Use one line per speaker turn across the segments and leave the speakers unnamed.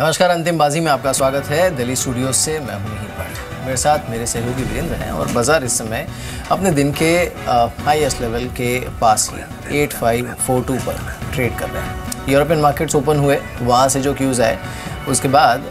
नमस्कार, अंतिम बाजी में आपका स्वागत है। दिल्ली स्टूडियो से मैं हूं मिहिर भट्ट। मेरे साथ मेरे सहयोगी वीरेंद्र हैं और बाजार इस समय अपने दिन के हाईएस्ट लेवल के पास ही 8542 पर ट्रेड कर रहे हैं। यूरोपियन मार्केट्स ओपन हुए, वहाँ से जो क्यूज़ आए उसके बाद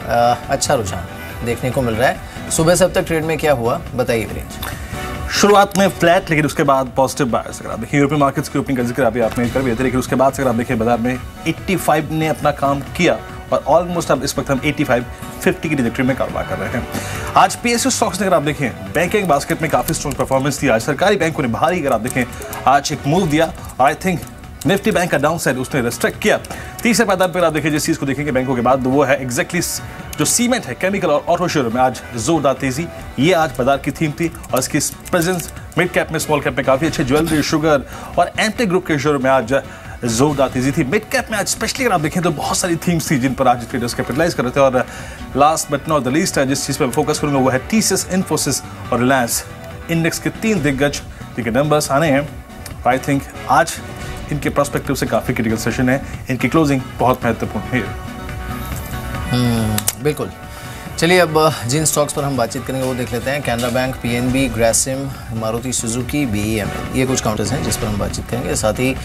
अच्छा रुझान देखने को मिल रहा है। सुबह से अब तक ट्रेड में क्या हुआ बताइए वीरेंद्र।
शुरुआत में फ्लैट, लेकिन उसके बाद पॉजिटिव बायर्स। अगर आप देखिए यूरोपियन मार्केट्स की ओपनिंग का जिक्र अभी आपने कर दिया था, लेकिन उसके बाद से अगर आप देखिए बाजार में 85 ने अपना काम किया और ऑलमोस्ट अब इस वक्त हम 85-50 की ट्रैजेक्टरी में कारोबार कर रहे हैं। आज पीएसयू स्टॉक्स अगर आप देखें, बैंकिंग बास्केट में काफी स्ट्रॉन्ग परफॉर्मेंस थी। आज सरकारी बैंकों ने भारी अगर आप देखें आज एक मूव दिया और आई थिंक निफ्टी बैंक का डाउन साइड उसने रिस्ट्रिक्ट किया। तीसरे पायदान पर आप देखिए जिस चीज को देखेंगे बैंकों के बाद वो है एग्जैक्टली जो सीमेंट है, केमिकल और ऑटो शेयर में आज जोरदार तेजी। ये आज बाजार की थीम थी और इसकी प्रेजेंस मिड कैप में, स्मॉल कैप में काफी अच्छे। ज्वेलरी, शुगर और एमटेक ग्रुप के शेयर में आज जोरदार तेजी थी। मिड कैप में आज स्पेशली अगर आप देखें तो बहुत सारी थीम्स थी जिन पर आज ट्रेडर्स कैपिटलाइज कर रहे थे। और last but not the least है जिस चीज पर फोकस करूंगा वो है टीसीएस, इन्फोसिस और रिलायंस इंडेक्स के 3 दिग्गज जिनके नंबर्स आने हैं। आई थिंक आज इनके पर्सपेक्टिव से काफी क्रिटिकल सेशन है, इनकी क्लोजिंग बहुत महत्वपूर्ण है।
बिल्कुल। चलिए अब जिन स्टॉक्स पर हम बातचीत करेंगे वो देख लेते हैं। Canara bank, PNB, Grasim, Maruti Suzuki, BEML, ये कुछ काउंटर्स हैं जिस पर हम बातचीत करेंगे। साथ ही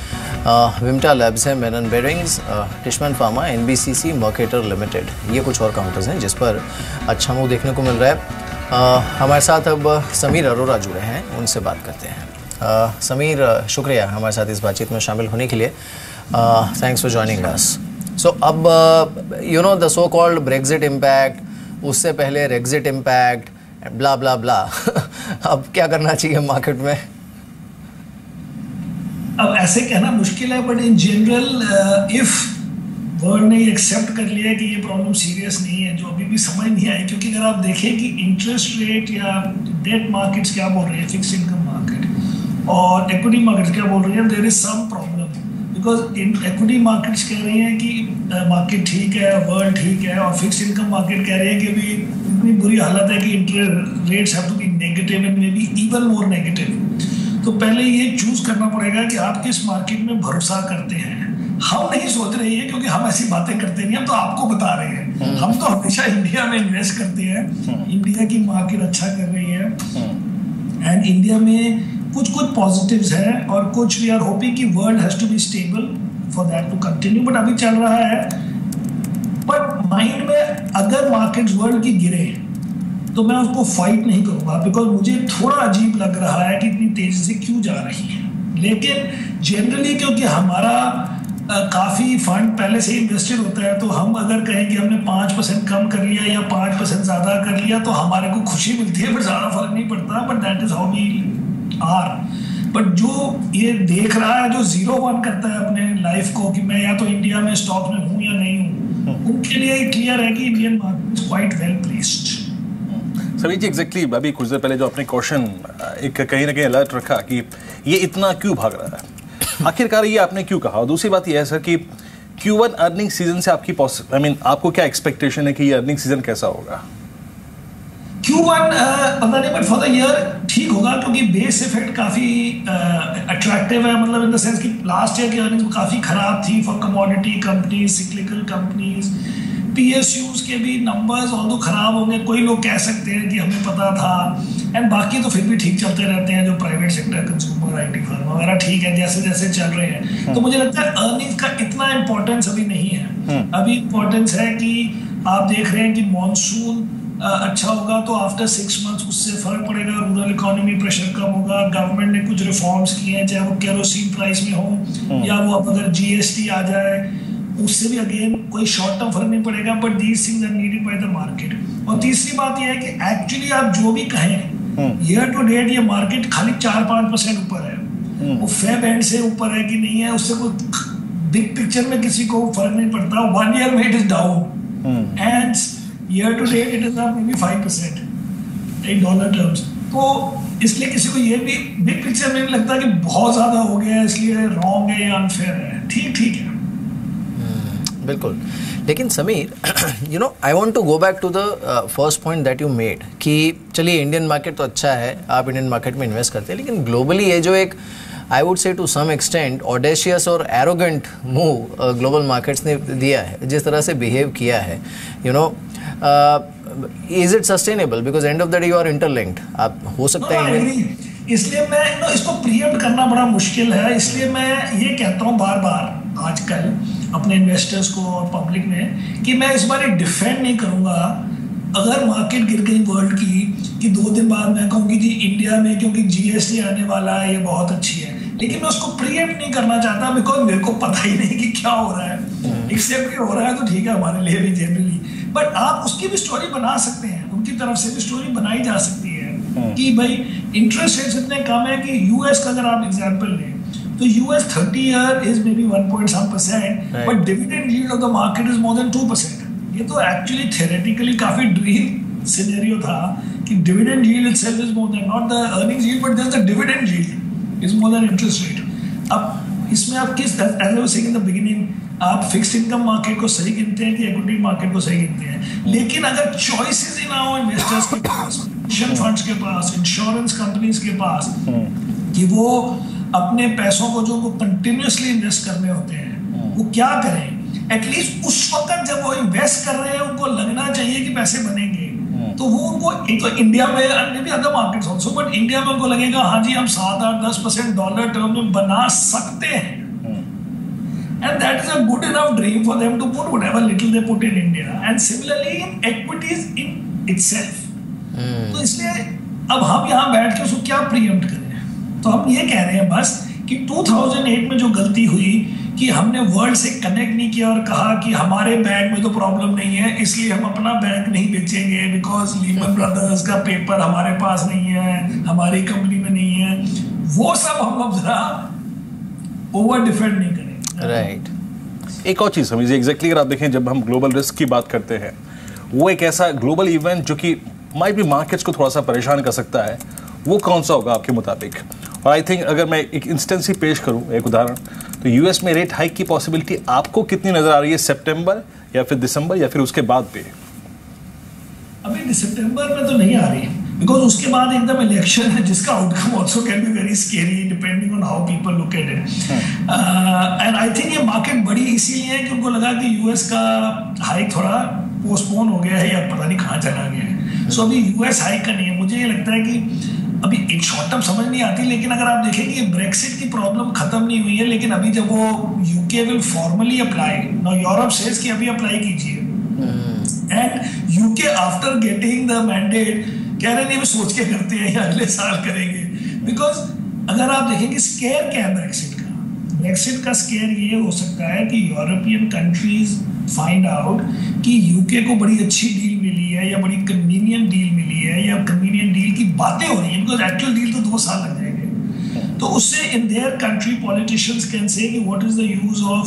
विमटा लैब्स है, मेनन बेरिंग्स, टिशमन फार्मा, एनबीसीसी, मर्केटर लिमिटेड, ये कुछ और काउंटर्स हैं जिस पर अच्छा मूव देखने को मिल रहा है। हमारे साथ अब समीर अरोरा जुड़े हैं, उनसे बात करते हैं। समीर, शुक्रिया हमारे साथ इस बातचीत में शामिल होने के लिए। Thanks for joining us. So अब you know the so called Brexit impact, उससे पहले रेग्जिट इम्पैक्ट, ब्ला ब्ला ब्ला अब क्या करना चाहिए मार्केट में?
अब ऐसे कहना मुश्किल है, but in general if world ने एक्सेप्ट कर लिया कि ये प्रॉब्लम सीरियस नहीं है, जो अभी भी समझ नहीं आई, क्योंकि अगर आप देखें कि इंटरेस्ट रेट या डेट मार्केट्स क्या बोल रहे हैं, फिक्स इनकम मार्केट और इक्विटी मार्केट्स क्या बोल रही है, there is some problem. Because equity markets कह रही हैं कि मार्केट ठीक है, वर्ल्ड ठीक है, और फिक्स इनकम मार्केट कह रही है कि अभी इतनी बुरी हालत है कि interest rates have to be negative and maybe even more negative. तो पहले ये चूज करना पड़ेगा कि आप किस मार्केट में भरोसा करते हैं। हम नहीं सोच रहे हैं क्योंकि हम ऐसी बातें करते नहीं, हम तो आपको बता रहे हैं। हम तो हमेशा इंडिया में इन्वेस्ट करते हैं, इंडिया की मार्केट अच्छा कर रही है एंड इंडिया में कुछ पॉजिटिव्स हैं और कुछ वी आर होपिंग कि world has to be stable for that to continue. But अभी चल रहा है, बट माइंड में अगर मार्केट्स वर्ल्ड की गिरे तो मैं उसको फाइट नहीं करूंगा, बिकॉज मुझे थोड़ा अजीब लग रहा है कि इतनी तेजी से क्यों जा रही है। लेकिन जनरली क्योंकि हमारा काफ़ी फंड पहले से ही इन्वेस्टेड होता है, तो हम अगर कहें कि हमने 5% कम कर लिया या 5% ज़्यादा कर लिया तो हमारे को खुशी मिलती है, पर ज़्यादा फर्क नहीं पड़ता। But that is how we are. But जो ये देख रहा है, जो 0-1 करता है अपने लाइफ को कि मैं या तो इंडिया में स्टॉक में हूँ या नहीं हूँ, उनके लिए क्लियर है कि Indian market is quite well placed.
सभी जी एग्जैक्टली अभी कुछ देर पहले जो आपने क्वेश्चन एक कहीं ना कहीं अलर्ट रखा कि ये इतना क्यों भाग रहा है, आखिरकार ये आपने क्यों कहा। और दूसरी बात ये है सर कि Q1 अर्निंग सीजन से आपकी आपको क्या एक्सपेक्टेशन है कि ये अर्निंग सीजन कैसा होगा?
Q1 पता नहीं, बट फॉर द ईयर ठीक होगा क्योंकि बेस इफेक्ट काफ़ी अट्रैक्टिव है। मतलब इन द सेंस कि लास्ट ईयर की अर्निंग्स काफ़ी खराब थी for commodity companies, cyclical companies. PSUs के भी नंबर्स ऑल्दो खराब होंगे, कोई लोग कह सकते हैं कि हमें पता था, एंड बाकी तो फिर भी ठीक चलते रहते हैं। जो private sector, consumer, IT firm वगैरह ठीक है जैसे जैसे चल रहे हैं। तो मुझे लगता है अर्निंग्स का इतना इम्पोर्टेंस अभी नहीं है। अभी इम्पोर्टेंस है कि आप देख रहे हैं कि मॉनसून अच्छा होगा तो आफ्टर 6 मंथ्स उससे फर्क पड़ेगा, रूरल इकोनॉमी प्रेशर कम होगा। गवर्नमेंट ने कुछ रिफॉर्म्स किए हैं, चाहे वो केरोसिन प्राइस में हो या वो अब अगर जीएसटी आ जाए उससे भी अगेन कोई शॉर्ट टर्म फर्क नहीं पड़ेगा। But these things are needed by the market. और तीसरी बात यह है कि एक्चुअली आप जो भी कहें ईयर टू डेट ये मार्केट खाली 4-5% ऊपर है। वो फेब एंड से ऊपर है कि नहीं है उससे कोई बिग पिक्चर में किसी को फर्क नहीं पड़ता। 1 ईयर में it is down and year to date it is up maybe 5% in dollar terms. तो इसलिए किसी को ये भी बिग पिक्चर में नहीं लगता कि बहुत ज्यादा हो गया है इसलिए रॉन्ग है या अनफेयर है। ठीक है।
बिल्कुल। लेकिन Sameer, you know I want to go back to the first point that you made कि चलिए इंडियन मार्केट तो अच्छा है, आप इंडियन मार्केट में इन्वेस्ट करते हैं, लेकिन ग्लोबली ये जो एक I would say to some extent audacious और एरोगेंट मूव ग्लोबल मार्केट्स ने दिया है, जिस तरह से बिहेव किया है, you know, is it sustainable? Because end of the day you are interlinked, आप हो सकता है।
इसलिए मैं इसको प्रीएम्प्ट करना बड़ा मुश्किल है, इसलिए मैं ये कहता हूँ बार बार आजकल अपने इन्वेस्टर्स को और पब्लिक में कि मैं इस बार एक डिफेंड नहीं करूँगा अगर मार्केट गिर गई वर्ल्ड की कि 2 दिन बाद मैं कहूँगी जी इंडिया में क्योंकि जीएसटी आने वाला है ये बहुत अच्छी है, लेकिन मैं उसको प्रीएम्प्ट नहीं करना चाहता बिकॉज मेरे को पता ही नहीं कि क्या हो रहा है। एक्सेप्ट कि हो रहा है तो ठीक है हमारे लिए भी जनरली, बट आप उसकी भी स्टोरी बना सकते हैं, उनकी तरफ से भी स्टोरी बनाई जा सकती है कि भाई इंटरेस्ट रेट्स इतने कम है कि यूएस का अगर आप एग्जांपल लें तो US 30 year is maybe 1.some%, but dividend yield of the market is more than 2%। ये तो एक्चुअली थ्योरेटिकली काफी ड्रीम सिनेरियो था कि dividend yield itself is more than not the earnings yield but there is the dividend yield is more than interest rate. अब इसमें आप किस, as I was saying in the beginning, आप fixed income market को सही गिनते हैं कि इक्विटी मार्केट को सही गिनते हैं, लेकिन अगर चॉइसेस इन आवर इन्वेस्टर्स के पास, पेंशन फंड्स के पास, इंश्योरेंस कंपनीज के पास, कि वो अपने पैसों को जो कंटिन्यूसली इन्वेस्ट करने होते हैं वो क्या करें, एटलीस्ट उस वक्त जब वो इन्वेस्ट कर रहे हैं उनको लगना चाहिए कि पैसे बनेंगे, तो वो उनको एक तो इंडिया में भी other markets also, but India में उनको लगेगा हाँ जी हम 7-8-10% डॉलर टर्म में बना सकते हैं, and that is a good enough dream for them to put whatever little they put in India, and similarly in equities in itself. तो इसलिए अब हम यहाँ बैठ के उसको क्या प्रीएम्प्ट करें, तो हम ये कह रहे हैं बस कि 2008 में जो गलती हुई कि हमने वर्ल्ड से कनेक्ट नहीं किया और कहा कि हमारे बैंक में तो प्रॉब्लम नहीं है इसलिए हम अपना बैंक नहीं बेचेंगे बिकॉज लीमन ब्रदर्स का पेपर हमारे पास नहीं है, हमारी कंपनी में नहीं है, वो सब हम अब जरा ओवर डिफेंड नहीं करें।
राइट। एक और चीज़ समझिए, एग्जैक्टली अगर आप देखें जब हम ग्लोबल रिस्क की बात करते हैं, वो एक ऐसा ग्लोबल इवेंट जो कि माइट भी मार्केट्स को थोड़ा सा परेशान कर सकता है, वो कौन सा होगा आपके मुताबिक? और आई थिंक अगर मैं एक इंस्टेंस ही पेश करूं, एक उदाहरण, तो यूएस में रेट हाइक की पॉसिबिलिटी आपको कितनी नजर आ रही है, सितंबर या फिर दिसंबर या फिर उसके बाद पे?
अभी सितंबर में तो नहीं आ रही बिकॉज उसके बाद एकदम इलेक्शन है जिसका outcome also can be very scary depending on how people look at it. And I think ये मार्केट बड़ी इसीलिए है कि उनको लगा कि यूएस का हाइक थोड़ा पोस्टपोन हो गया है या पता नहीं कहाँ चला गया है, सो अभी यूएस हाइक का नहीं है। मुझे ये लगता है कि अभी एक शॉर्ट टर्म समझ नहीं आती, लेकिन अगर आप देखें कि ब्रेक्सिट की प्रॉब्लम खत्म नहीं हुई है, लेकिन अभी जब वो UK will formally apply, now Europe says कि अभी अप्लाई कीजिए, and UK after getting the mandate कह रहे नहीं सोच के करते हैं या अगले साल करेंगे, बिकॉज अगर आप देखेंगे स्केयर क्या है ब्रेक्सिट का स्केयर ये हो सकता है कि यूरोपियन कंट्रीज फाइंड आउट कि यूके को बड़ी अच्छी डील मिली है या बड़ी कन्वीनियंट डील मिली है या कन्वीनियंट डील की बातें हो रही हैं, बिकॉज एक्चुअल डील तो 2 साल लग जाएंगे, तो उससे in their country politicians can say कि what is the use of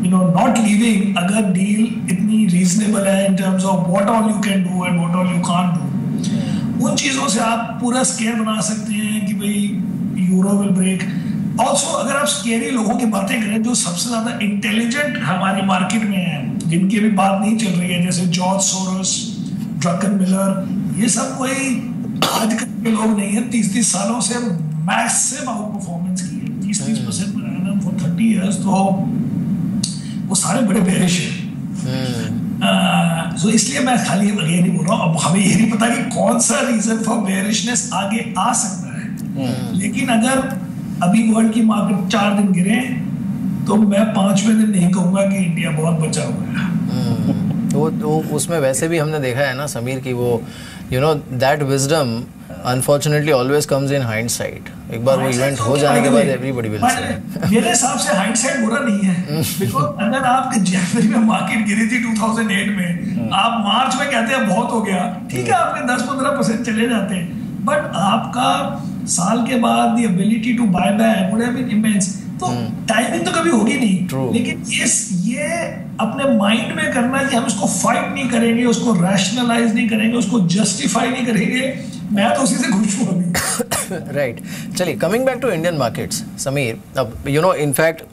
not leaving अगर डील इतनी रीजनेबल है in terms of what all you can do and what all you can't do. उन चीज़ों से आप पूरा स्केयर बना सकते हैं कि भाई यूरो विल ब्रेक। ऑल्सो अगर आप स्केरी लोगों की बातें करें जो सबसे ज़्यादा इंटेलिजेंट हमारी मार्केट में है, जिनकी भी बात नहीं चल रही है, जैसे जॉर्ज सोरोस, ड्रकन मिलर, ये सब कोई आजकल के लोग नहीं है, 30 सालों से मैसिव आउट परफॉर्मेंस की है, 30% पर एनम फॉर 30 इयर्स, तो वो सारे बड़े बेरिश हैं। सो इसलिए मैं खाली ये नहीं बोल रहा हूँ, अब हमें ये नहीं पता कि कौन सा रीजन फॉर बेरिशनेस आगे आ सकता है, लेकिन अगर अभी वर्ल्ड की मार्केट 4 दिन गिरे तो मैं 5वें दिन नहीं कहूंगा कि इंडिया बहुत बचा हुआ है।
तो उसमें वैसे भी हमने देखा है ना समीर की वो that wisdom unfortunately always comes in hindsight. एक बार वो इवेंट हो जाने के बाद एवरीबॉडी विल से।
मेरे हिसाब से हाइंडसाइट बुरा नहीं है, बिकॉज अगर आपके जनवरी में मार्केट गिरी थी 2008 में, आप मार्च में कहते हैं बहुत हो गया, ठीक है आपके 10-15% चले जाते हैं, बट आपका साल के बाद the ability to buy back would have been immense. तो टाइमिंग तो कभी होगी नहीं, लेकिन ये अपने माइंड में करना कि हम इसको फाइट नहीं करेंगे, उसको रैशनलाइज नहीं करेंगे, उसको जस्टिफाई नहीं करेंगे, मैं तो उसी से खुश हूँ अभी।
राइट, चलिए coming back to Indian markets Sameer, अब in fact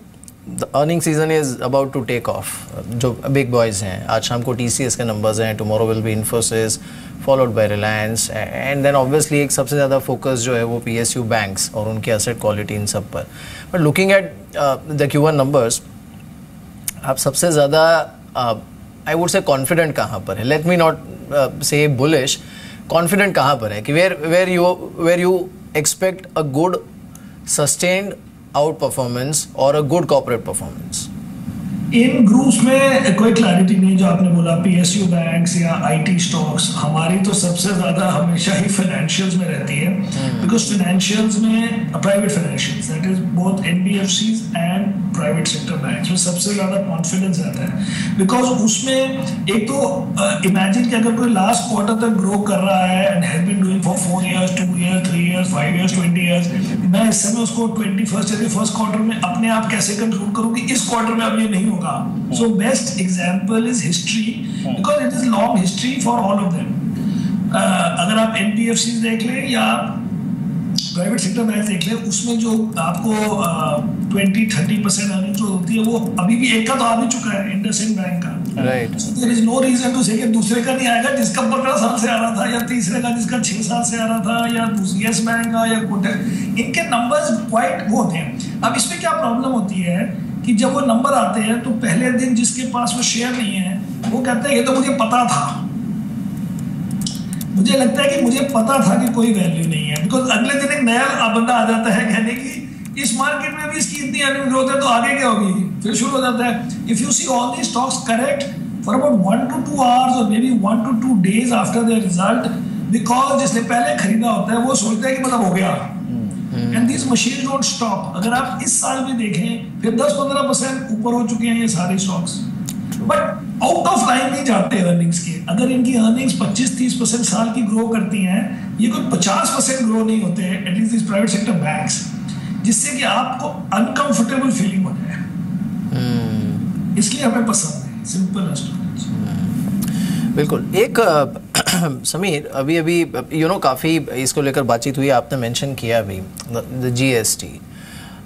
the earning season is about to take off. जो बिग बॉयज़ हैं, आज शाम को TCS के नंबर्स हैं, tomorrow will be Infosys followed by Reliance, and then obviously एक सबसे ज़्यादा फोकस जो है वो PSU बैंक्स और उनकी एसेट क्वालिटी इन सब पर। But looking at the Q1 numbers, आप सबसे ज़्यादा आई वुड से कॉन्फिडेंट कहाँ पर है? Let me not say bullish, confident कहाँ पर है कि where you expect a good sustained out performance और अ गुड कॉर्पोरेट परफॉर्मेंस?
इन ग्रुप्स में कोई क्लैरिटी नहीं, जो आपने बोला PSU बैंक्स या IT स्टॉक्स। हमारी तो सबसे ज़्यादा हमेशा ही फाइनेंशियल्स में रहती है, बिकॉज फाइनेंशियल्स में private financials, that is both NBFCs and private sector banks में सबसे ज़्यादा कॉन्फिडेंस आता है। बिकॉज उसमें एक तो इमेजिन कि अगर कोई लास्ट क्वार्टर तक ग्रो कर रहा है and has been doing for 4 years, 2 years, 3 years, 5 years, 20 years, मैं इस समय उसको 21st क्वार्टर में अपने आप कैसे कंट्रोल करूँ कि इस क्वार्टर में अब ये नहीं होगा। So best example is history, because it is long history for all of them. अगर आप NBFCs देख लें या प्राइवेट सेक्टर बैंक देख लें, उसमें जो आपको 20-30% अर्निंग जो होती है वो अभी भी एक का तो आ भी चुका है, IndusInd बैंक का।
Right.
So there is no reason to say कि दूसरे का नहीं आएगा जिसका 15 साल से आ रहा था, या तीसरे का जिसका 6 साल से आ रहा था, या येस बैंक का या कोटक। इनके नंबर्स क्वाइट वो होते हैं। अब इसमें क्या प्रॉब्लम होती है कि जब वो नंबर आते हैं तो पहले दिन जिसके पास वो शेयर नहीं है वो कहता है ये तो मुझे पता था। मुझे लगता है कि मुझे पता था कि कोई वैल्यू नहीं है, बिकॉज अगले दिन एक नया बंदा आ जाता है कहने की इस मार्केट में भी इसकी इतनी अर्निंग ग्रोथ है तो आगे क्या होगी, फिर शुरू हो जाता है। If you see all the stocks correct for about 1 to 2 hours और maybe 1 to 2 days after their result, because जिसने पहले खरीदा होता है वो सोचता है कि मतलब हो गया। And this machine don't stop. अगर आप इस साल भी देखें फिर 10-15% ऊपर हो चुके हैं ये सारे stocks, but out of line नहीं जाते अर्निंग्स के। अगर इनकी अर्निंग्स 25-30% साल की ग्रो करती हैं, ये कोई 50% ग्रो नहीं होते हैं at least this private sector banks, जिससे कि आपको अनकंफर्टेबल फीलिंग हो जाए। इसलिए हमें पसंद है, सिंपल
बिल्कुल। एक समीर, अभी काफ़ी इसको लेकर बातचीत हुई, आपने मेंशन किया अभी द GST।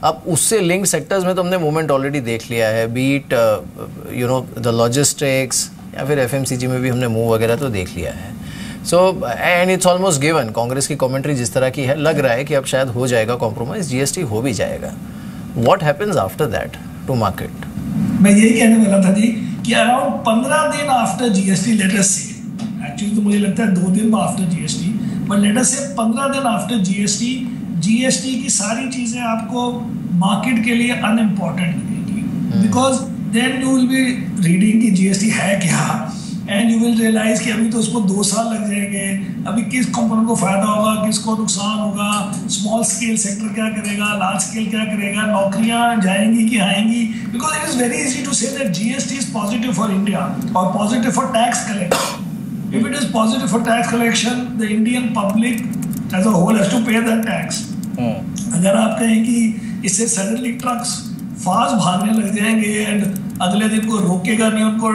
अब उससे लिंक सेक्टर्स में तो हमने मूवमेंट ऑलरेडी देख लिया है, बीट द लॉजिस्टिक्स या फिर FMCG में भी हमने मूव वगैरह तो देख लिया है। So and it's almost given, Congress की कमेंट्री जिस तरह की है, लग रहा है कि अब शायद हो जाएगा कॉम्प्रोमाइज, GST हो भी जाएगा। What happens after that to market?
मैं यही कहने वाला था जी कि अराउंड 15 दिन आफ्टर GST, लेट अस से, एक्चुअली तो मुझे लगता है 2 दिन after GST, but let us से 15 दिन आफ्टर GST की सारी चीज़ें आपको मार्केट के लिए अनइम्पॉर्टेंट लगेगी, because then you will be reading कि GST है क्या, एंड यू विल रियलाइज कि अभी तो उसको 2 साल लग जाएंगे, अभी किस कंपनी को फायदा होगा, किसको नुकसान होगा, स्मॉल स्केल सेक्टर क्या करेगा, लार्ज स्केल क्या करेगा, नौकरियां जाएंगी कि आएंगी, because it is very easy to say that GST is positive for India और positive for tax collection. If it is positive for tax collection, the Indian public as a whole has to pay that tax. अगर आप कहें कि इससे suddenly trucks fast भागने लग जाएंगे and अगले दिन को रोकेगा नहीं उनको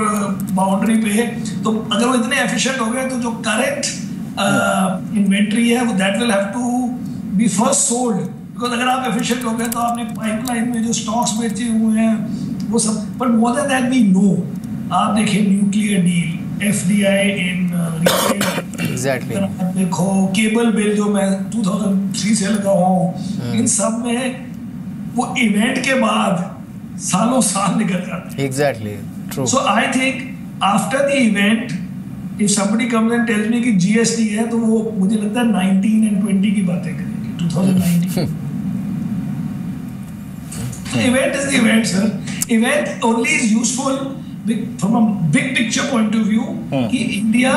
बाउंड्री पे, तो अगर वो इतने एफिशिएंट हो गए तो जो करंट इन्वेंट्री है वो that will have to be first sold, because अगर आप एफिशिएंट हो गए तो आपने पाइपलाइन में जो स्टॉक्स बेचे हुए हैं वो सब। But more than that we know, आप देखिए nuclear deal, FDI in retail,
exactly,
देखो केबल बिल जो मैं 2003 से लगा हूँ, इन सब में वो इवेंट के बाद सालों साल निकल जाते हैं।
Exactly true.
So I think after the event if somebody comes and tells me कि GST है, तो वो मुझे लगता है 19 and 20 की बातें करेंगे, 2019। So event is the event, sir. Event only is useful from a big picture point of view कि इंडिया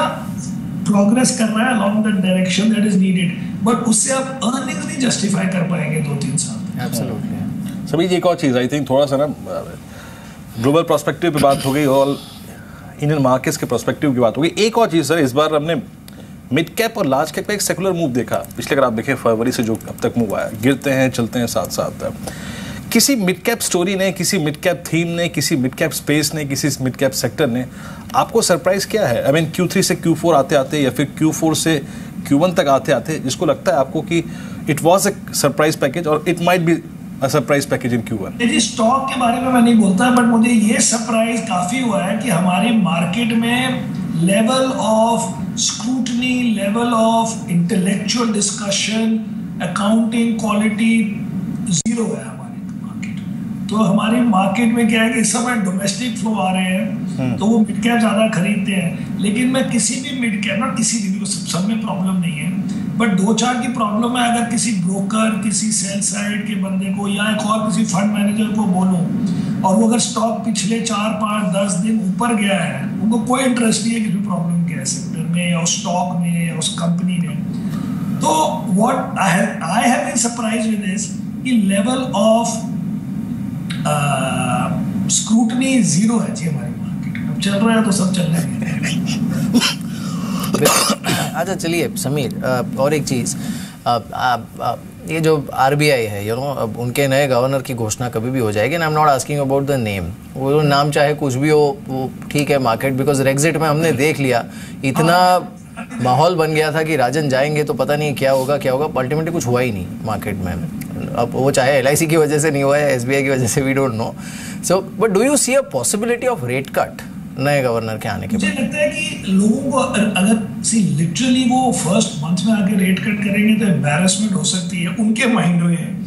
प्रोग्रेस कर रहा है along the direction that is needed, but उससे आप अर्निंग्स नहीं जस्टिफाई कर पाएंगे 2-3 साल।
एब्सोल्युटली।
सभी एक और चीज़, आई थिंक थोड़ा सा ना ग्लोबल पर्सपेक्टिव पे बात हो गई और इंडियन मार्केट्स के पर्सपेक्टिव की बात हो गई। एक और चीज़ सर, इस बार हमने मिड कैप और लार्ज कैप का एक सेकुलर मूव देखा। पिछले अगर आप देखें फरवरी से जो अब तक मूव आया, गिरते हैं चलते हैं साथ साथ। किसी मिड कैप स्टोरी ने, किसी मिड कैप थीम ने, किसी मिड कैप स्पेस ने, किसी मिड कैप सेक्टर ने आपको सरप्राइज किया है? आई मीन Q3 से Q4 आते आते या फिर Q4 से Q1 तक आते आते जिसको लगता है आपको कि it was a surprise package और it might be surprise package in Q1?
देखिए स्टॉक के बारे में मैं नहीं बोलता, बट मुझे ये सरप्राइज काफी हुआ है कि हमारी मार्केट में level of scrutiny, level of intellectual discussion, accounting quality zero है हमारी मार्केट। तो हमारी मार्केट में क्या है कि इस समय डोमेस्टिक फ्लो आ रहे हैं, तो वो मिड कैप ज्यादा खरीदते हैं। लेकिन मैं किसी भी मिड कैप, ना किसी भी, सब में प्रॉब्लम नहीं है, बट 2-4 की प्रॉब्लम है। अगर किसी ब्रोकर, किसी सेल साइड के बंदे को या एक और किसी फंड मैनेजर को बोलूं और वो अगर स्टॉक पिछले 4-5-10 दिन ऊपर गया है, उनको कोई इंटरेस्ट नहीं है कि प्रॉब्लम क्या है सेक्टर में या उस स्टॉक में या उस कंपनी में। तो what I have been surprise with this कि लेवल ऑफ स्क्रूटनी जीरो है जी हमारी मार्केट में। अब चल रहा है तो सब चल रहा है।
अच्छा चलिए समीर, और एक चीज़, ये जो RBI है, अब उनके नए गवर्नर की घोषणा कभी भी हो जाएगी, ना I am not asking about the name, वो नाम चाहे कुछ भी हो, वो ठीक है मार्केट, बिकॉज रेग्जिट में हमने देख लिया इतना माहौल बन गया था कि राजन जाएंगे तो पता नहीं क्या होगा, अल्टीमेटली कुछ हुआ ही नहीं मार्केट में। अब वो चाहे LIC की वजह से नहीं हुआ है, SBI की वजह से, we don't know. So but do you see a possibility of rate cut नए गवर्नर के आने के बाद?
मुझे लगता है कि लोगों को अगर लिटरली वो फर्स्ट मंथ में आके रेट कट करेंगे तो एम्बैरेसमेंट हो सकती है उनके माइंड में,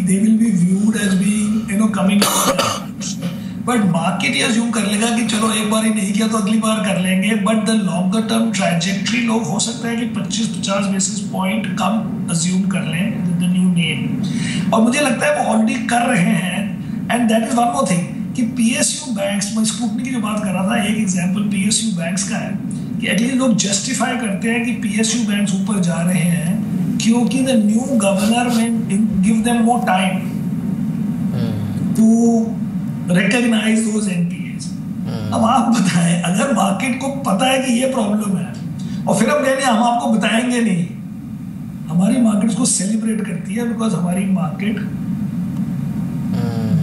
they will be viewed as being coming, but market ये अज्यूम कर लेगा कि चलो एक बार ही नहीं किया तो अगली बार कर लेंगे। But the longer term trajectory लोग हो सकता है कि 25-50 बेसिस पॉइंट कम अज्यूम कर लें द न्यू नेम, और मुझे लगता है वो ऑलरेडी कर रहे हैं। And that is one more thing कि PSU बैंक्स, मैं स्क्रूटनी की जो बात कर रहा था, एक एग्जांपल PSU बैंक्स का है कि एटलीस्ट लोग जस्टिफाई करते हैं कि PSU बैंक्स ऊपर जा रहे हैं क्योंकि the new governor may give them more time to recognise those NPAs। अब आप बताएं, अगर मार्केट को पता है कि ये प्रॉब्लम है और फिर हम हम आपको बताएंगे नहीं, हमारी मार्केट उसको सेलिब्रेट करती है बिकॉज हमारी मार्केट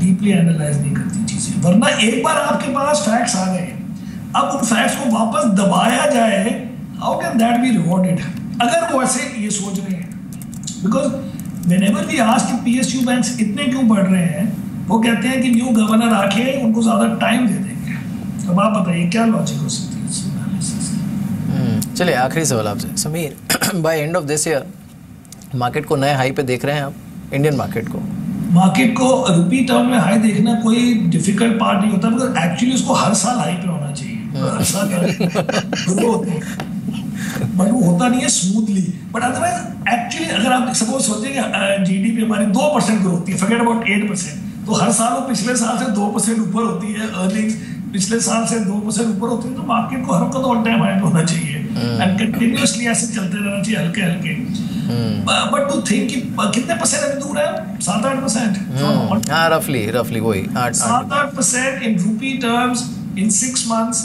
डीपली एनालाइज नहीं करती चीजें। वरना एक बार आपके पास फैक्ट्स आ गए, अब उन फैक्ट्स को वापस दबाया जाए, how can that be rewarded? अगर वो ऐसे ये सोच रहे हैं, बिकॉज व्हेनेवर वी आस्क कि PSU बैंक्स इतने क्यों बढ़ रहे हैं, वो कहते हैं कि न्यू गवर्नर आके उनको ज्यादा टाइम दे देंगे। अब आप बताइए क्या लॉजिक हो सकती है इस एनालिसिस की?
चलिए आखिरी सवाल आपसे Sameer, by end of this year market को नए हाई पे देख रहे हैं आप? इंडियन मार्केट को
रुपी टर्म में हाई देखना कोई डिफिकल्ट पार्ट नहीं होता, मगर एक्चुअली उसको हर साल हाई पे होना चाहिए, हर साल ग्रो होते हैं, बट वो होता नहीं है स्मूथली। बट अदरवाइज एक्चुअली अगर आप सपोज सोचेंगे GDP हमारी 2% ग्रो होती है, फॉरगेट अबाउट 8%, तो हर साल वो पिछले साल से 2% ऊपर होती है, अर्निंग्स पिछले साल से 2% ऊपर होती है, तो मार्केट को हर वक्त ऑल टाइम हाई होना चाहिए एंड कंटिन्यूअसली ऐसे चलते रहना चाहिए हल्के हल्के। बट टू थिंक कि कितने परसेंट अभी दूर है? 7-8%।
हाँ, रफली वही
7-8% इन रूपी टर्म्स इन 6 months,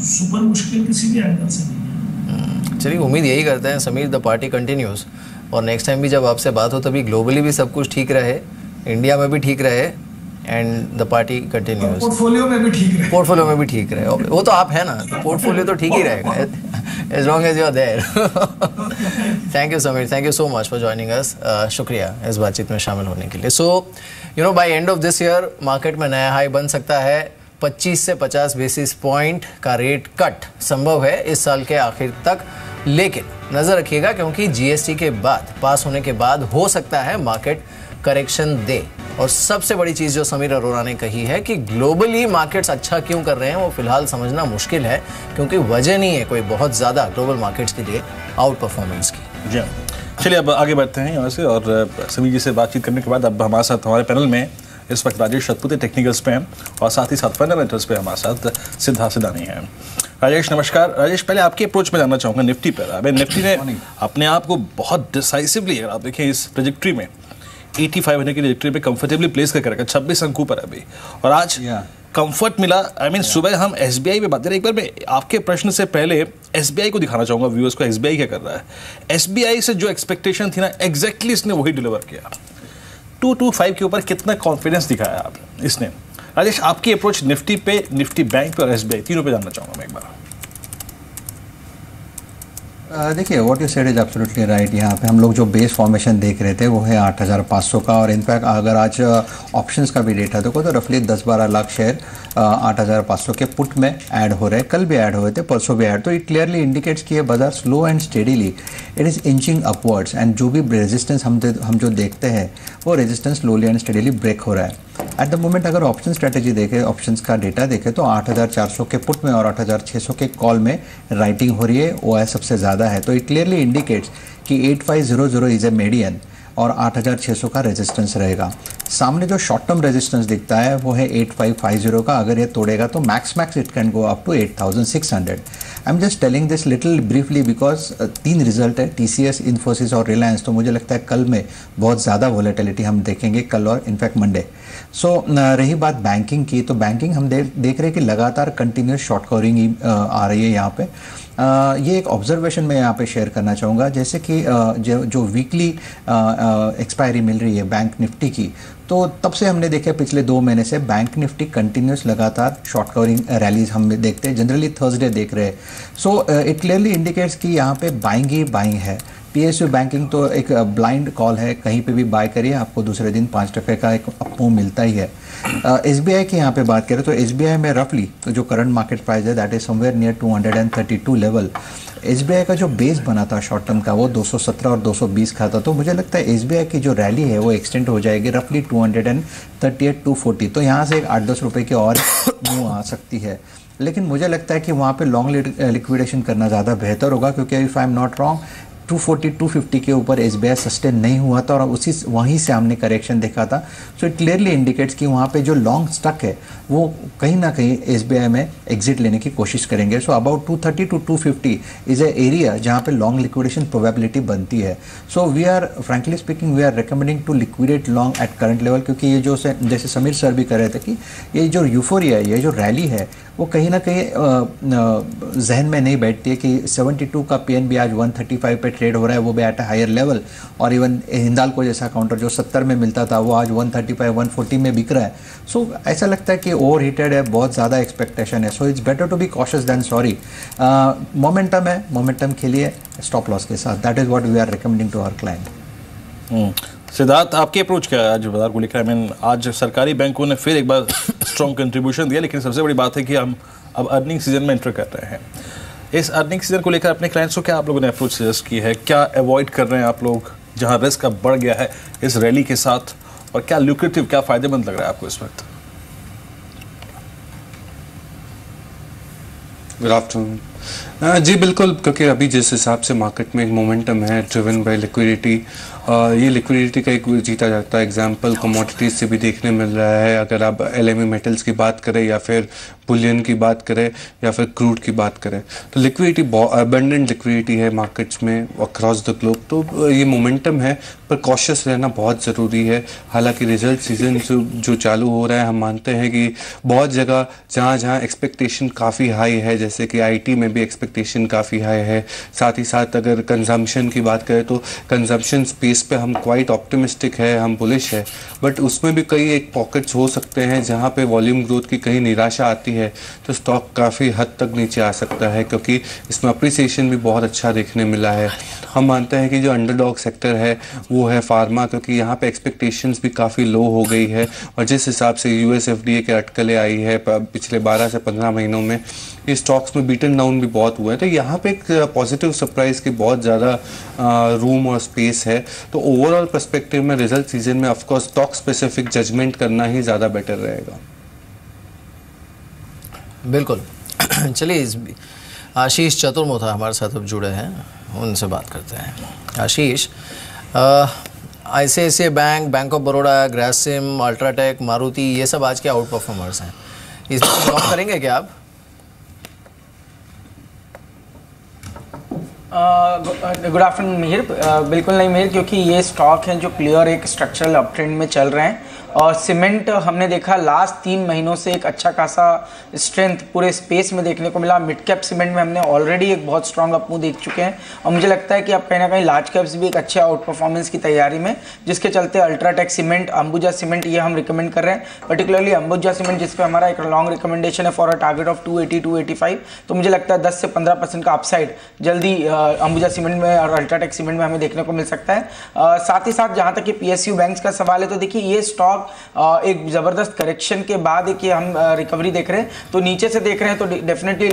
सुपर मुश्किल किसी भी एंगल से नहीं है।
चलिए उम्मीद यही करते हैं समीर, द पार्टी कंटिन्यूज, और नेक्स्ट टाइम भी जब आपसे बात हो तभी ग्लोबली भी सब कुछ ठीक रहे, इंडिया में भी ठीक रहे, and the party continues,
portfolio में भी ठीक रहे।
वो तो आप है ना, तो पोर्टफोलियो तो ठीक ही रहेगा as long as you are there. Thank you Sameer, thank you so much for joining us, शुक्रिया इस बातचीत में शामिल होने के लिए। So by end of this year market में नया हाई बन सकता है, 25 से 50 बेसिस पॉइंट का रेट कट संभव है इस साल के आखिर तक, लेकिन नजर रखिएगा क्योंकि GST के बाद, पास होने के बाद हो सकता है मार्केट करेक्शन दे। और सबसे बड़ी चीज़ जो समीर अरोड़ा ने कही है कि ग्लोबली मार्केट्स अच्छा क्यों कर रहे हैं वो फिलहाल समझना मुश्किल है, क्योंकि वजह नहीं है कोई बहुत ज़्यादा ग्लोबल मार्केट्स के लिए आउट परफॉर्मेंस की।
जी चलिए अब आगे बढ़ते हैं यहाँ से, और समीर जी से बातचीत करने के बाद अब हमारे साथ हमारे पैनल में इस वक्त राजेश सतपुते टेक्निकल्स पे हैं और साथ ही साथ फंडामेंटल्स पे हमारे साथ सिद्धार्थ सिदानी हैं। राजेश नमस्कार। राजेश, पहले आपकी अप्रोच में जानना चाहूँगा निफ्टी पर। अब निफ्टी ने अपने आप को बहुत डिसाइसिवली, अगर आप देखें इस ट्रेजेक्ट्री में 8500 की ट्रेजेक्ट्री पे कंफर्टेबली प्लेस करके रखा, 26 अंकों पर अभी, और आज कंफर्ट मिला। आई मीन सुबह हम SBI पे बात करें, एक बार मैं आपके प्रश्न से पहले SBI को दिखाना चाहूँगा व्यूअर्स को, SBI क्या कर रहा है। SBI से जो एक्सपेक्टेशन थी ना, एग्जैक्टली इसने वही डिलीवर किया। 225 के ऊपर कितना कॉन्फिडेंस दिखाया आप इसने। राजेश, आपकी अप्रोच निफ्टी पे, निफ्टी बैंक पे और SBI तीनों पे जानना चाहूँगा मैं एक बार।
देखिए what you said is absolutely right. यहाँ पे हम लोग जो बेस फॉर्मेशन देख रहे थे वो है 8,500 का, और इनफैक्ट अगर आज ऑप्शंस का भी डेटा देखो तो रफली 10-12 लाख शेयर 8,500 के पुट में ऐड हो रहे हैं। कल भी ऐड हुए थे, परसों भी ऐड। तो इट क्लियरली इंडिकेट्स कि ये बाजार slow and steadily it is inching upwards, and जो भी रेजिस्टेंस हम जो देखते हैं वो resistance slowly and steadily break हो रहा है एट द मोमेंट। अगर ऑप्शन स्ट्रेटेजी देखें, ऑप्शंस का डेटा देखें तो 8,400 के पुट में और 8,600 के कॉल में राइटिंग हो रही है, OI सबसे ज़्यादा है। तो इट क्लियरली इंडिकेट्स कि 8500 इज़ ए मीडियन और 8,600 का रेजिस्टेंस रहेगा। सामने जो शॉर्ट टर्म रेजिस्टेंस दिखता है वो है 8,550 का। अगर ये तोड़ेगा तो max it can go up to 8,600। I am just telling this little briefly because 3 result है, TCS, इन्फोसिस और रिलायंस। तो मुझे लगता है कल में बहुत ज़्यादा वॉलेटिलिटी हम देखेंगे, कल और इनफैक्ट मंडे। सो रही बात बैंकिंग की, तो बैंकिंग हम देख रहे हैं कि लगातार कंटिन्यूस शॉर्ट कवरिंग आ रही है यहाँ पे। ये एक ऑब्जर्वेशन मैं यहाँ पे शेयर करना चाहूँगा, जैसे कि जो वीकली एक्सपायरी मिल रही है बैंक निफ्टी की, तो तब से हमने देखा पिछले 2 महीने से बैंक निफ्टी कंटिन्यूस लगातार शॉर्ट कवरिंग रैलीज हम देखते हैं, जनरली थर्सडे देख रहे हैं। सो इट क्लियरली इंडिकेट्स कि यहाँ पे बाइंग ही बाइंग है। PSU बैंकिंग तो एक ब्लाइंड कॉल है, कहीं पे भी बाय करिए आपको दूसरे दिन 5% का एक अपमूव मिलता ही है। SBI की यहाँ पे बात करें तो SBI में रफली जो करंट मार्केट प्राइस है that is somewhere near 232 level. SBI का जो बेस बना था शॉर्ट टर्म का वो 217 और 220 का था। तो मुझे लगता है SBI की जो रैली है वो एक्सटेंड हो जाएगी रफली 238 240। तो यहाँ से एक 8-10 रुपये की और मूव आ सकती है, लेकिन मुझे लगता है कि वहाँ पे लॉन्ग लिक्विडेशन करना ज़्यादा बेहतर होगा, क्योंकि if I am not wrong 240-250 के ऊपर SBI सस्टेन नहीं हुआ था और वहीं से हमने करेक्शन देखा था। सो इट क्लियरली इंडिकेट्स कि वहाँ पे जो लॉन्ग स्टक है वो कहीं ना कहीं SBI में एग्जिट लेने की कोशिश करेंगे। So about 230-250 is a area जहाँ पे लॉन्ग लिक्विडेशन प्रोबेबिलिटी बनती है। So we are frankly speaking we are recommending to liquidate long at current level, क्योंकि ये जो जैसे समीर सर भी कर रहे थे कि ये जो यूफोरिया है, ये जो रैली है वो कहीं ना कहीं जहन में नहीं बैठती है कि 72 का PNB आज 135 पे ट्रेड हो रहा है, वो भी एट अ हायर लेवल। और इवन हिंदाल्को जैसा काउंटर जो 70 में मिलता था वो आज 135-140 में बिक रहा है। सो ऐसा लगता है कि ओवर हीटेड है, बहुत ज़्यादा एक्सपेक्टेशन है। So it's better to be cautious than sorry. Momentum है, मोमेंटम के लिए स्टॉप लॉस के साथ, that is what we are recommending to our client.
Siddharth, आपकी अप्रोच क्या है आज बाजार को लेकर? आज सरकारी बैंकों ने फिर एक बार स्ट्रॉन्ग कंट्रीब्यूशन दिया, लेकिन सबसे बड़ी बात है कि हम अब अर्निंग सीजन में एंटर कर रहे हैं। इस अर्निंग सीजन को लेकर अपने क्लाइंट्स को क्या आप लोगों ने अप्रोच सजेस्ट की है? क्या अवॉइड कर रहे हैं आप लोग जहां रिस्क अब बढ़ गया है इस रैली के साथ, और क्या ल्यूक्रेटिव, क्या फायदेमंद लग रहा है आपको इस वक्त?
Good afternoon. जी बिल्कुल, क्योंकि अभी जिस हिसाब से मार्केट में एक मोमेंटम है ड्रिवन बाय लिक्विडिटी, ये लिक्विडिटी का एक जीता जाता एग्जांपल कमोडिटीज से भी देखने मिल रहा है। अगर आप LME मेटल्स की बात करें या फिर बुलियन की बात करें या फिर क्रूड की बात करें, तो लिक्विडिटी अबंडेंट लिक्विडिटी है मार्केट्स में अक्रॉस द ग्लोब। तो ये मोमेंटम है, पर कॉशियस रहना बहुत ज़रूरी है। हालांकि रिजल्ट सीजन जो चालू हो रहा है, हम मानते हैं कि बहुत जगह जहाँ एक्सपेक्टेशन काफ़ी हाई है, जैसे कि IT में भी एक्सपेक्टेशन काफ़ी हाई है। साथ ही साथ अगर कंजम्पशन की बात करें तो कंजम्पशन स्पेस पे हम क्वाइट ऑप्टिमिस्टिक है, हम बुलिश है, बट उसमें भी कई एक पॉकेट्स हो सकते हैं जहाँ पे वॉल्यूम ग्रोथ की कहीं निराशा आती है, तो स्टॉक काफ़ी हद तक नीचे आ सकता है, क्योंकि इसमें अप्रिसिएशन भी बहुत अच्छा देखने मिला है। हम मानते हैं कि जो अंडरडॉग सेक्टर है वो है फार्मा, क्योंकि यहाँ पे एक्सपेक्टेशंस भी काफ़ी लो हो गई है, और जिस हिसाब से US FDA के अटकलें आई है पिछले 12 से 15 महीनों में, ये स्टॉक्स में बीटन डाउन भी बहुत हुआ है। तो यहाँ पे एक पॉजिटिव सरप्राइज की बहुत ज़्यादा रूम और स्पेस है। तो ओवरऑल पर्सपेक्टिव में रिजल्ट सीजन में ऑफकोर्स स्टॉक स्पेसिफिक जजमेंट करना ही ज़्यादा बेटर रहेगा। बिल्कुल।
चलिए, आशीष चतुर्मुथा हमारे साथ अब जुड़े हैं, उनसे बात करते हैं। आशीष, ICICI bank, bank of Baroda, Grasim, UltraTech, Maruti, ये सब आज के आउट परफॉर्मर्स हैं, इसमें जॉब करेंगे क्या आप?
Good afternoon Mihir. बिल्कुल नहीं मिहिर, क्योंकि ये स्टॉक हैं जो क्लियर एक स्ट्रक्चरल अपट्रेंड में चल रहे हैं और सीमेंट हमने देखा लास्ट 3 महीनों से एक अच्छा खासा स्ट्रेंथ पूरे स्पेस में देखने को मिला। मिड कैप सीमेंट में हमने ऑलरेडी एक बहुत स्ट्रांग अपमूव देख चुके हैं और मुझे लगता है कि अब कहीं ना कहीं लार्ज कैप्स भी एक अच्छे आउट परफॉर्मेंस की तैयारी में, जिसके चलते अल्ट्राटेक सीमेंट, अंबुजा सीमेंट ये हम रिकमेंड कर रहे हैं, पर्टिकुलरली अंबुजा सीमेंट जिस पे हमारा एक लॉन्ग रिकमेंडेशन है फॉर अ टारगेट ऑफ 280-285। तो मुझे लगता है 10 से 15% का अपसाइड जल्दी अंबुजा सीमेंट में और अल्ट्राटेक सीमेंट में हमें देखने को मिल सकता है। साथ ही साथ जहां तक कि PSU बैंक्स का सवाल है, तो देखिए ये स्टॉक एक जबरदस्त करेक्शन के बाद एक हम रिकवरी देख रहे हैं, तो नीचे से देख रहे हैं तो डेफिनेटली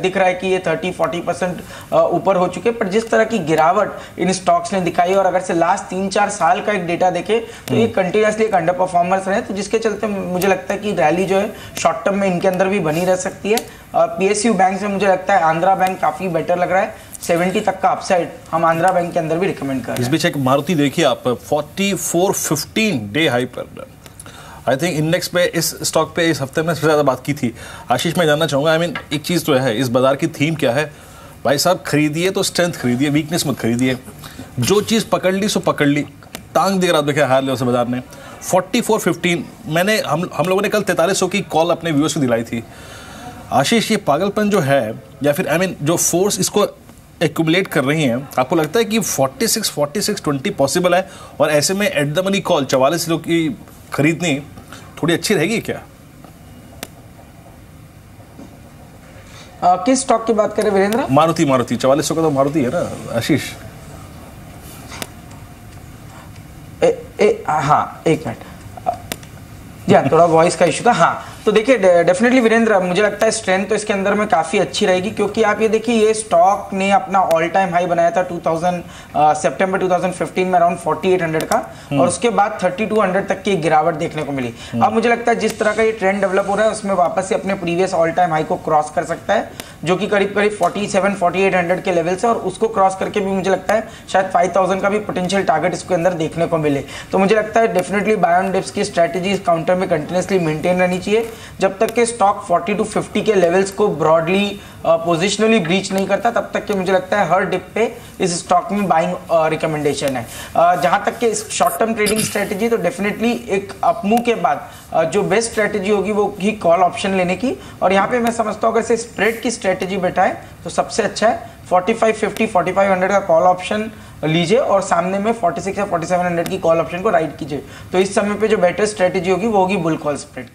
दिख रहा है कि ये 30-40% ऊपर हो चुके हैं। पर जिस तरह की गिरावट इन स्टॉक्स ने दिखाई और अगर से लास्ट 3-4 साल का एक डेटा देखे तो ये कंटिन्यूसली एक अंडर परफॉर्मर्स रहे, तो जिसके चलते मुझे लगता है कि रैली जो है शॉर्ट टर्म में इनके अंदर भी बनी रह सकती है। PSU बैंक से मुझे लगता है आंध्रा बैंक काफी बेटर लग रहा है, 70 तक का अपसाइड हम आंध्रा बैंक के अंदर भी रिकमेंड कर रहे हैं।
इस बीच एक मारुति देखिए आप 4415 डे हाई पर। आई थिंक इंडेक्स पे इस स्टॉक पे इस हफ्ते में सबसे ज़्यादा बात की थी। आशीष मैं जानना चाहूँगा, एक चीज़ तो है, इस बाजार की थीम क्या है भाई साहब? खरीदिए तो स्ट्रेंथ खरीदिए, वीकनेस मत खरीदिए। जो चीज़ पकड़ ली सो पकड़ ली, टांग दिख रहा देखे हार लिया उसे बाजार ने। 4415 मैंने हम लोगों ने कल 4300 की कॉल अपने व्यूअर्स को दिलाई थी। आशीष ये पागलपन जो है या फिर जो फोर्स इसको एक्यूमुलेट कर रही हैं, आपको लगता है कि 46-20 पॉसिबल है? और ऐसे में एट द मनी कॉल 44 की खरीदनी थोड़ी अच्छी रहेगी क्या?
किस स्टॉक की बात करें वीरेंद्र?
मारुति 4400 का तो मारुति है ना आशीष।
हाँ एक मिनट जी हाँ, थोड़ा वॉइस का इशू था। हाँ तो देखिए डेफिनेटली वीरेंद्र, मुझे लगता है स्ट्रेंथ तो इसके अंदर में काफ़ी अच्छी रहेगी, क्योंकि आप ये देखिए ये स्टॉक ने अपना ऑल टाइम हाई बनाया था सितंबर 2015 में अराउंड 4800 का, और उसके बाद 3200 तक की गिरावट देखने को मिली। अब मुझे लगता है जिस तरह का ये ट्रेंड डेवलप हो रहा है उसमें वापस से अपने प्रीवियस ऑल टाइम हाई को क्रॉस कर सकता है, जो कि करीब 47-4800 के लेवल से, और उसको क्रॉस करके भी मुझे लगता है शायद 5000 का भी पोटेंशियल टारगेट इसके अंदर देखने को मिले। तो मुझे लगता है डेफिनेटली बाय ऑन डिप्स की स्ट्रेटेजी इस काउंटर में कंटिन्यूसली मेंटेन रहनी चाहिए जब तक के स्टॉक 40-50 के लेवल्स को ब्रॉडली पोजिशनली ब्रीच नहीं करता, तब तक के मुझे लगता है हर डिप पे इस स्टॉक में बाइंग रिकमेंडेशन है। जहां तक के शॉर्ट टर्म ट्रेडिंग स्ट्रेटेजी, तो डेफिनेटली एक अपमूव के बाद जो बेस्ट स्ट्रेटेजी होगी वो ही कॉल ऑप्शन लेने की, और यहाँ पे मैं समझता हूँ अगर से स्प्रेड की स्ट्रेटेजी बैठाए तो सबसे अच्छा है 45-50-4500 का कॉल ऑप्शन लीजिए और सामने में 46 या 4700 की कॉल ऑप्शन को राइट कीजिए। तो इस समय पे जो बेटर स्ट्रेटेजी होगी वो होगी बुल कॉल स्प्रेड।